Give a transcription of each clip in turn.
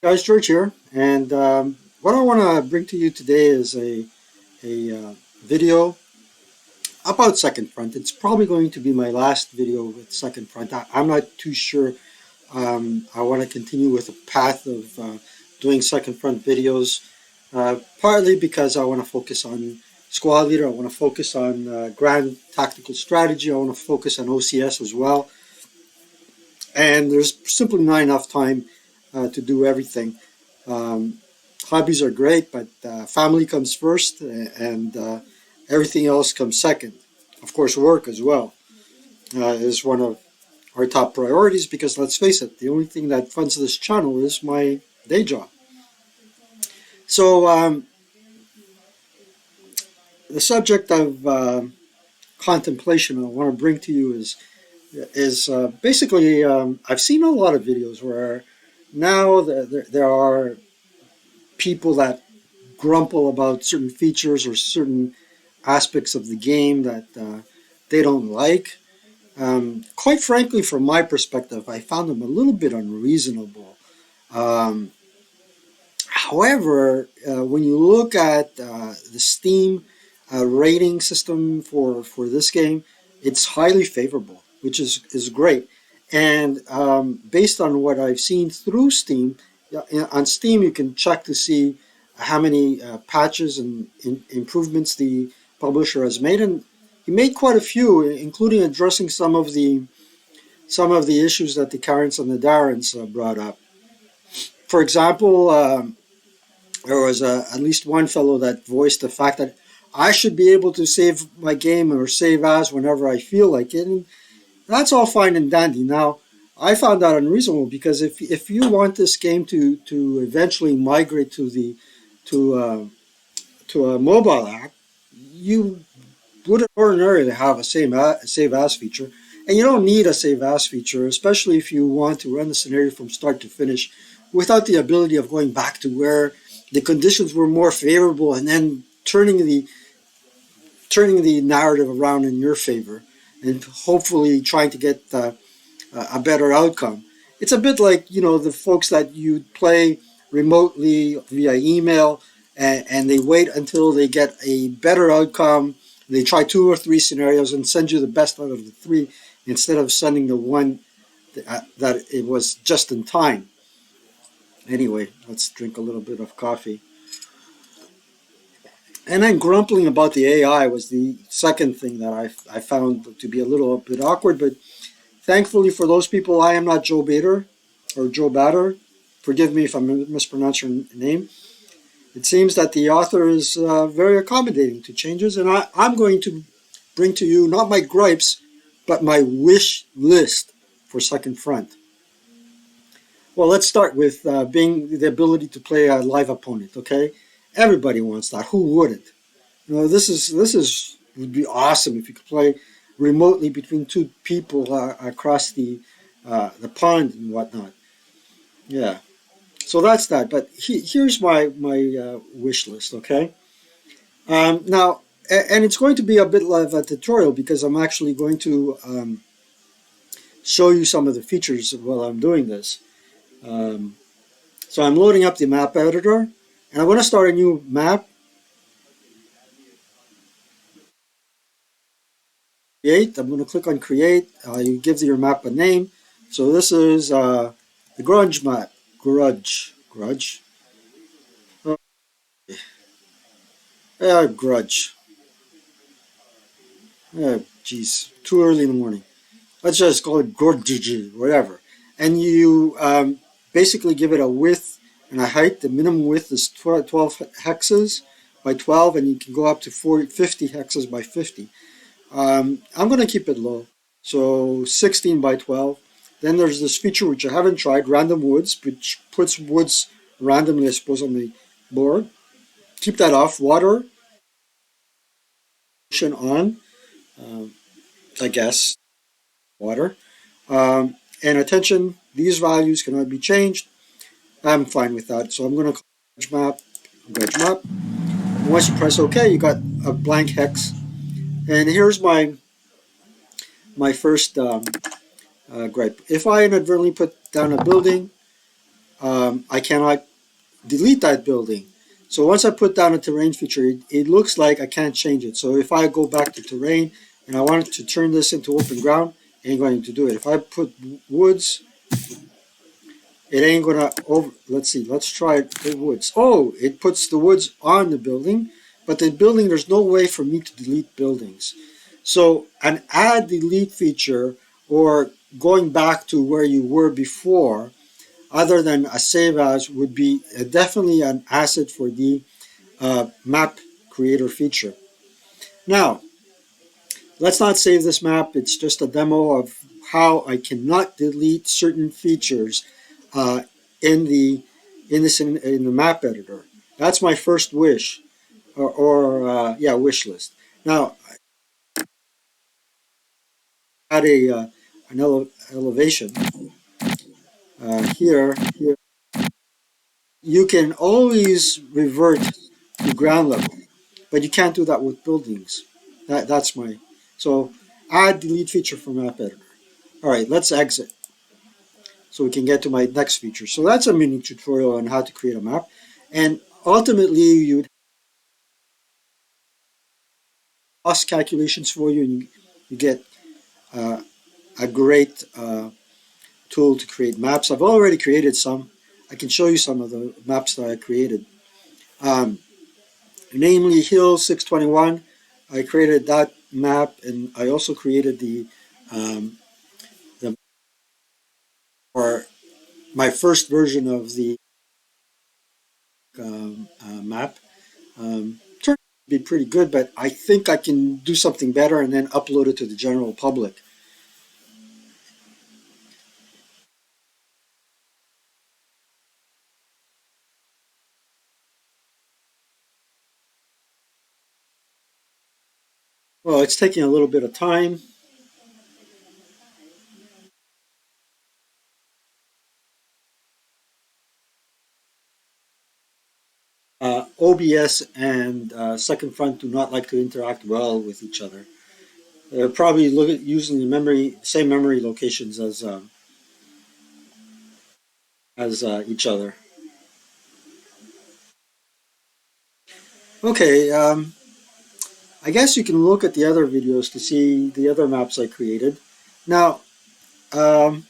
Guys, George here, and what I want to bring to you today is a video about Second Front. It's probably going to be my last video with Second Front. I'm not too sure. I want to continue with a path of doing Second Front videos, partly because I want to focus on squad leader. I want to focus on grand tactical strategy. I want to focus on OCS as well, and there's simply not enough time to do everything. Um, Hobbies are great, but family comes first, and everything else comes second. Of course, work as well is one of our top priorities because let's face it, the only thing that funds this channel is my day job. So, the subject of contemplation I want to bring to you is basically I've seen a lot of videos where now there are people that grumble about certain features or certain aspects of the game that they don't like. Quite frankly, from my perspective, I found them a little bit unreasonable. Um, However, when you look at the Steam rating system for this game, it's highly favorable, which is great. And based on what I've seen through Steam, on Steam you can check to see how many patches and improvements the publisher has made, and he made quite a few, including addressing some of the issues that the Karens and the Darrens brought up. For example, there was at least one fellow that voiced the fact that I should be able to save my game or save as whenever I feel like it. And that's all fine and dandy. Now, I found that unreasonable because if you want this game to eventually migrate to uh, to a mobile app, you would ordinarily have a save as feature, and you don't need a save as feature, especially if you want to run the scenario from start to finish without the ability of going back to where the conditions were more favorable and then turning the narrative around in your favor and hopefully trying to get a better outcome. It's a bit like the folks that you play remotely via email and they wait until they get a better outcome. They try two or three scenarios and send you the best out of the three instead of sending the one that it was just in time. Anyway, let's drink a little bit of coffee. And then grumbling about the AI was the second thing that I found to be a little bit awkward. But thankfully for those people, I am not Joe Bader or Joe Bader. Forgive me if I'm mispronouncing your name. It seems that the author is very accommodating to changes, and I'm going to bring to you not my gripes, but my wish list for Second Front. Well, let's start with being the ability to play a live opponent. Okay, everybody wants that. Who wouldn't? This is would be awesome if you could play remotely between two people across the pond and whatnot. Yeah. So that's that. But here's my wish list. Okay. Now, and it's going to be a bit of a tutorial because I'm actually going to show you some of the features while I'm doing this. Um, so I'm loading up the map editor, and I'm going to start a new map. Create. I'm going to click on create. You give your map a name. So this is the grudge map. Grudge. Oh, grudge. Geez, too early in the morning. Let's just call it grudge, whatever. And you basically give it a width and a height. The minimum width is 12 hexes by 12, and you can go up to 50 hexes by 50. I'm going to keep it low, so 16 by 12. Then there's this feature which I haven't tried, random woods, which puts woods randomly, I suppose, on the board. Keep that off. Water, on, um, I guess, water. And attention, these values cannot be changed. I'm fine with that, so I'm going to click Wedge map. And once you press OK, you got a blank hex. And here's my first gripe. If I inadvertently put down a building, I cannot delete that building. So once I put down a terrain feature, it looks like I can't change it. So if I go back to terrain and I wanted to turn this into open ground, I ain't going to do it. If I put woods, it ain't gonna over. Let's see. Let's try the woods. Oh, it puts the woods on the building, but the building there's no way for me to delete buildings. So an add delete feature or going back to where you were before, other than a save as, would be definitely an asset for the map creator feature. Now, let's not save this map. It's just a demo of how I cannot delete certain features uh, in the in the map editor. That's my first wish, or yeah, wish list. Now, I had an elevation here. You can always revert to ground level, but you can't do that with buildings. That's my so add delete feature from map editor. All right, let's exit so we can get to my next feature. So that's a mini tutorial on how to create a map, and ultimately you'd cost calculations for you, and you get uh, a great tool to create maps. I've already created some. I can show you some of the maps that I created. Um, Namely Hill 621. I created that map, and I also created the or my first version of the map. Turned out to be pretty good, but I think I can do something better and then upload it to the general public. Well, it's taking a little bit of time. OBS and Second Front do not like to interact well with each other. They're probably using the same memory locations as each other. Okay, I guess you can look at the other videos to see the other maps I created. Now, um,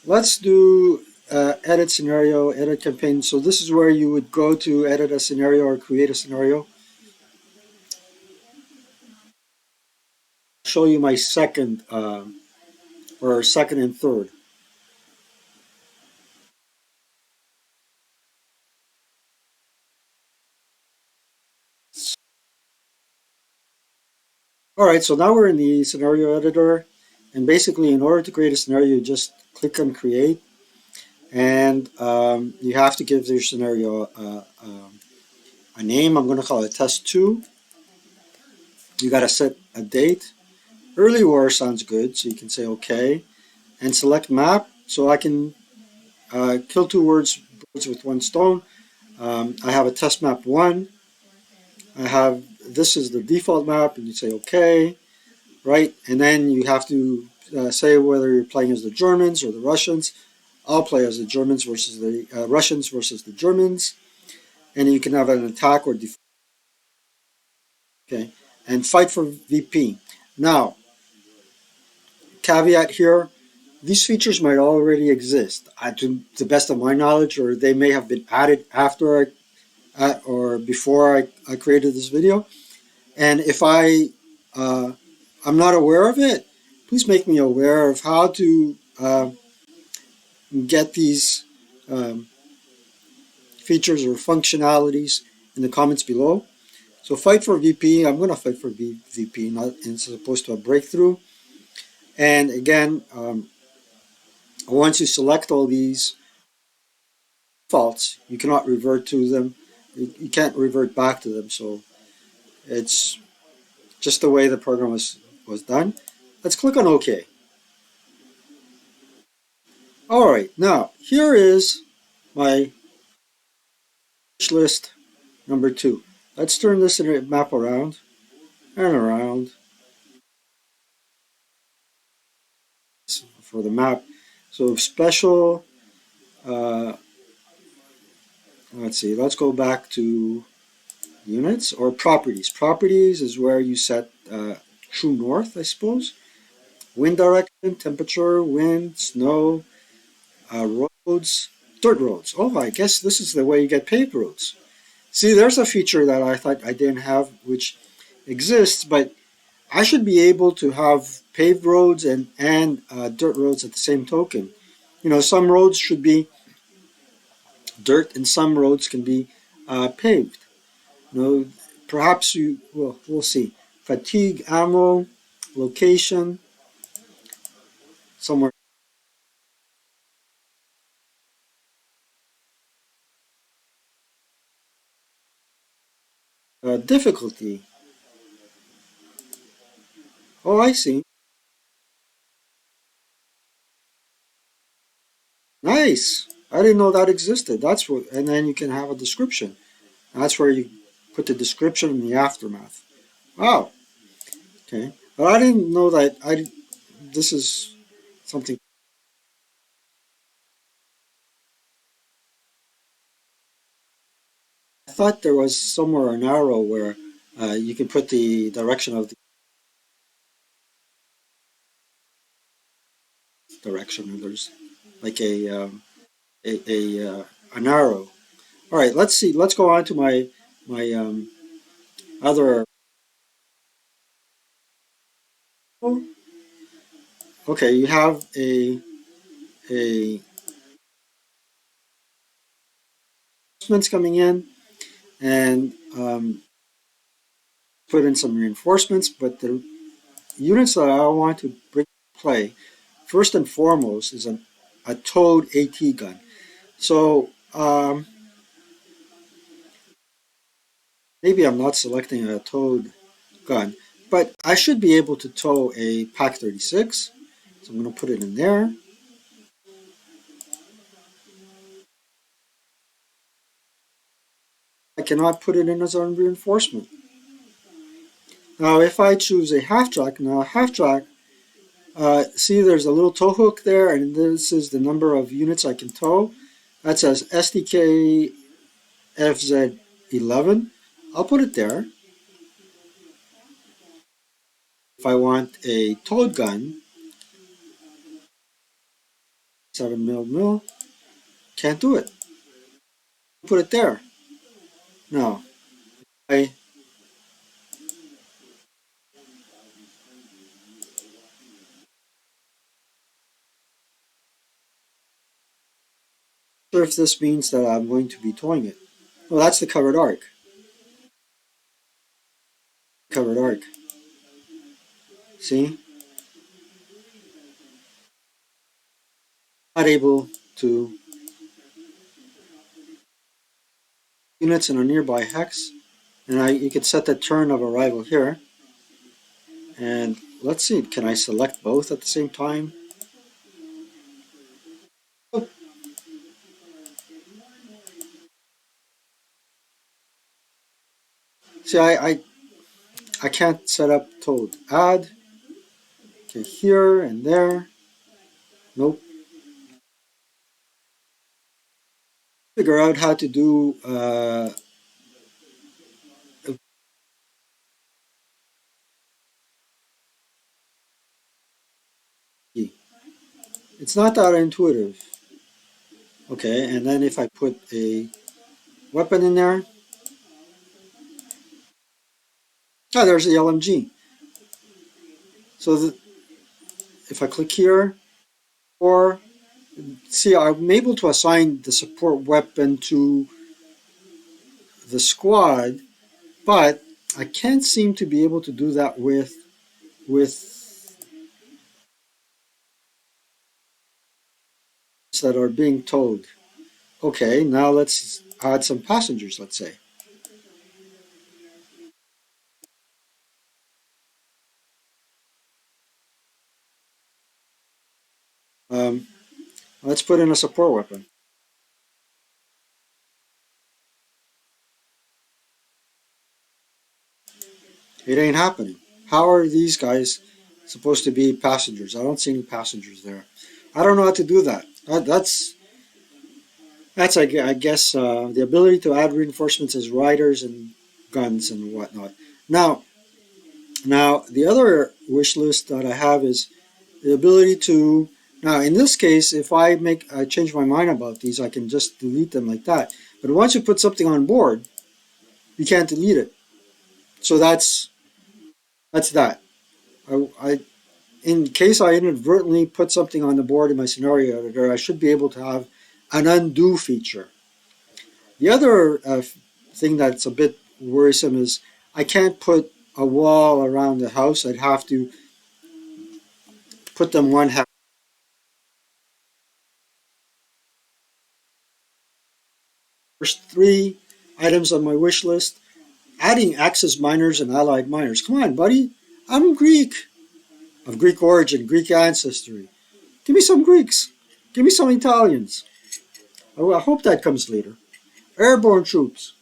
let's do edit scenario, edit campaign. So this is where you would go to edit a scenario or create a scenario. I'll show you my second or second and third. All right, so now we're in the scenario editor, and basically, in order to create a scenario, you just click on create, and you have to give your scenario a name. I'm going to call it test two. You got to set a date. Early war sounds good, so you can say okay, and select map. So I can kill two birds with one stone. I have a test map one. I have this is the default map, and you say okay, right? And then you have to say whether you're playing as the Germans or the Russians. I'll play as the Germans versus the Russians versus the Germans, and you can have an attack or defense. Okay, and fight for VP. Now, caveat here: these features might already exist, to the best of my knowledge, or they may have been added after or before I created this video. And if uh, I'm not aware of it, please make me aware of how to get these um, features or functionalities in the comments below. So fight for VP. I'm going to fight for VP, not as opposed to a breakthrough. And again, once you select all these faults, you cannot revert to them. You can't revert back to them. So it's just the way the program was done. Let's click on OK. All right, now here is my wish list number two. Let's turn this map around and around for the map. So special let's see, let's go back to units or properties. Properties is where you set true north, I suppose. Wind direction, temperature, wind, snow, roads, dirt roads. Oh, I guess this is the way you get paved roads. See, there's a feature that I thought I didn't have, which exists, but I should be able to have paved roads and dirt roads at the same token. You know, some roads should be dirt and some roads can be paved. You know, perhaps you, well, we'll see. Fatigue, ammo, location, somewhere. Difficulty. Oh, I see. Nice. I didn't know that existed. That's what, and then you can have a description. That's where you put the description and the aftermath. Wow. Okay. But I didn't know that. This is something. I thought there was somewhere an arrow where you can put the direction of the direction. There's like a an arrow. All right. Let's see. Let's go on to my other. Okay. You have a reinforcements coming in and put in some reinforcements, but the units that I want to bring to play first and foremost is a towed AT gun. So maybe I'm not selecting a towed gun, but I should be able to tow a Pac 36. So I'm going to put it in there. I cannot put it in as a reinforcement. Now, if I choose a half track, now a half track, see there's a little tow hook there, and this is the number of units I can tow. That says SDK FZ11. I'll put it there. If I want a towed gun, 7 mil, can't do it. Put it there. No, I sure if this means that I'm going to be towing it. Well, that's the covered arc. Covered arc. See? Not able to units in a nearby hex. And you could set the turn of arrival here. And let's see, can I select both at the same time? Oh, see, I can't set up towed. Add. Okay, here and there. Nope. Figure out how to do it's not that intuitive. Okay, and then if I put a weapon in there, oh, there's the LMG. So if I click here, or see, I'm able to assign the support weapon to the squad, but I can't seem to be able to do that with that are being towed. Okay, now let's add some passengers, let's say. Um, let's put in a support weapon. It ain't happening. How are these guys supposed to be passengers? I don't see any passengers there. I don't know how to do that. That's That's, I guess, the ability to add reinforcements as riders and guns and whatnot. Now, now the other wish list that I have is the ability to. Now, in this case, if I change my mind about these, I can just delete them like that. But once you put something on board, you can't delete it. So that's that. I in case I inadvertently put something on the board in my scenario editor, I should be able to have an undo feature. The other thing that's a bit worrisome is I can't put a wall around the house. I'd have to put them one half. First three items on my wish list, adding Axis miners and Allied miners. Come on, buddy. I'm Greek, of Greek origin, Greek ancestry. Give me some Greeks. Give me some Italians. I hope that comes later. Airborne troops.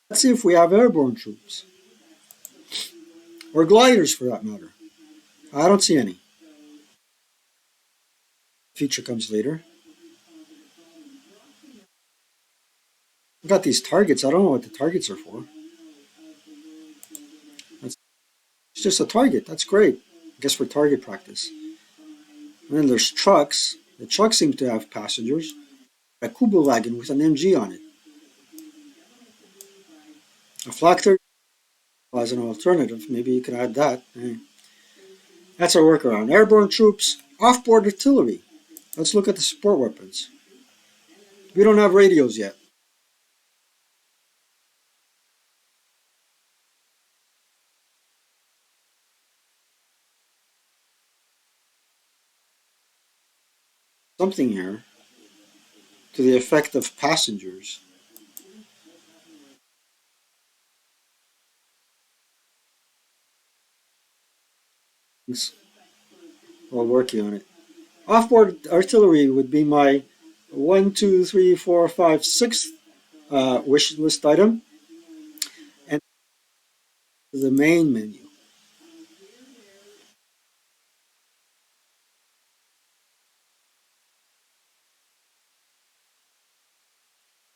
Let's see if we have airborne troops. Or gliders, for that matter. I don't see any. Feature comes later. I've got these targets. I don't know what the targets are for. It's just a target. That's great. I guess for target practice. And then there's trucks. The trucks seem to have passengers. A Kubo wagon with an MG on it. A Flak 30 as an alternative. Maybe you could add that. That's our workaround. Airborne troops, off-board artillery. Let's look at the support weapons. We don't have radios yet. Something here to the effect of passengers. While working on it. Off-board artillery would be my 1, 2, 3, 4, 5, 6 wish list item, and the main menu.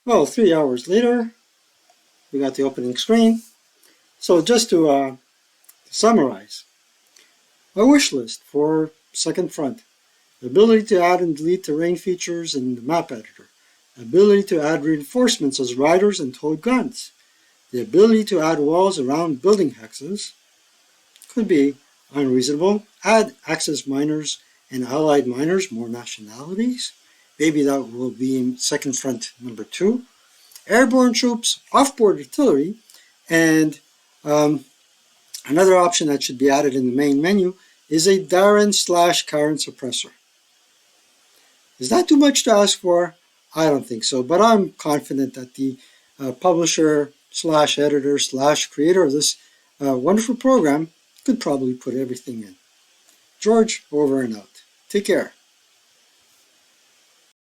Well, 3 hours later, we got the opening screen. So just to summarize, a wish list for second front. The ability to add and delete terrain features in the map editor. The ability to add reinforcements as riders and towed guns. The ability to add walls around building hexes. Could be unreasonable. Add Axis miners and Allied miners, more nationalities. Maybe that will be in second front number 2. Airborne troops, off-board artillery, and another option that should be added in the main menu is a Darren/Karen suppressor. Is that too much to ask for? I don't think so, but I'm confident that the publisher/editor/creator of this wonderful program could probably put everything in. George, over and out. Take care.